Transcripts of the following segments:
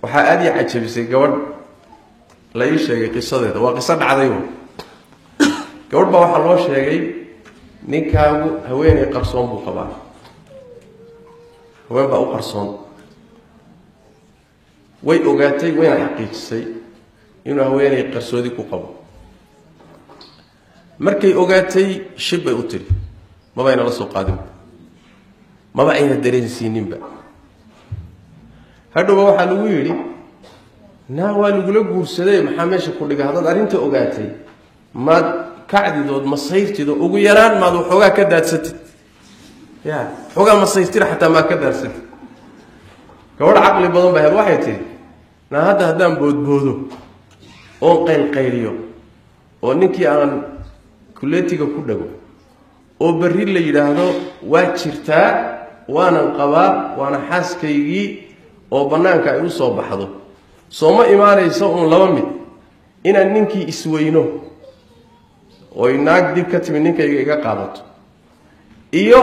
waxa aad i cajabisay gabadh la ii sheegay qisadeeda waa qiso dhacday gabadh baa waxa loo sheegay ninkaagu haweeney qarsoon buu qabaa haween baa u qarsoon way ogaatay wayna xaqiijisay inuu haweeney qarsoodi ku qabo markay ogaatay shib bay u tiri maba ayna la soo qaadin maba ayna dareensiininba hadhow waxa lagu yiri naa waa lagula guursaday maxaa meesha ku dhigay hadad arinta ogaatay ma kacdidood masayrtido ugu yaraan maad waxoogaa ka daadsatid ya waxoogaa masayrtira xataa ma ka daadsatid gabadh caqli badan baa waxay tiri naa hadda haddaan boodboodo oo qaylqayliyo oo ninkii aan kuleetiga ku dhago oo barri la yiraahdo waa jirtaa waanan qabaa waana xaaskaygii oo banaanka ay u soo baxdo sooma imaanayso un laba mid inaan ninkii isweyno oo inaag dib ka timi ninkayga iga qaadato iyo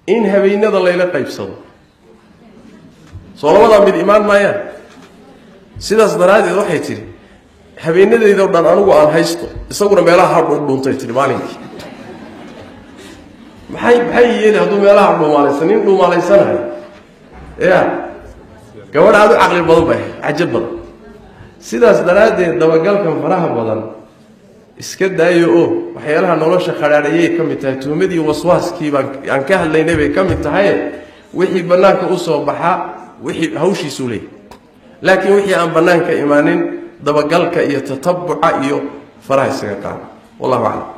in habeenada layla qaybsado soo labada mid imaan maayaan sidaas daraadeed waxay tiri habeenadayda dhan anigu aan haysto isaguna meelaha hadhu dhuuntay tiri maalinkii maxay yeelay hadduu meelaha dhuumalaysan nin dhuumalaysanahay ya gabadh aad u caqli badan bay cajab badan sidaas daraadeed dabagalkan faraha badan iska daayo oo waxyaalaha nolosha kharaariyay ka mid tahay tuhmadii waswaaskii aan ka hadlaynay bay ka mid tahay wixii banaanka u soo baxa wixii hawshiisu leeyahay laakiin wixii aan banaanka imaanin dabagalka iyo tatabbuca iyo faraha isaga qaad wallahu a'lam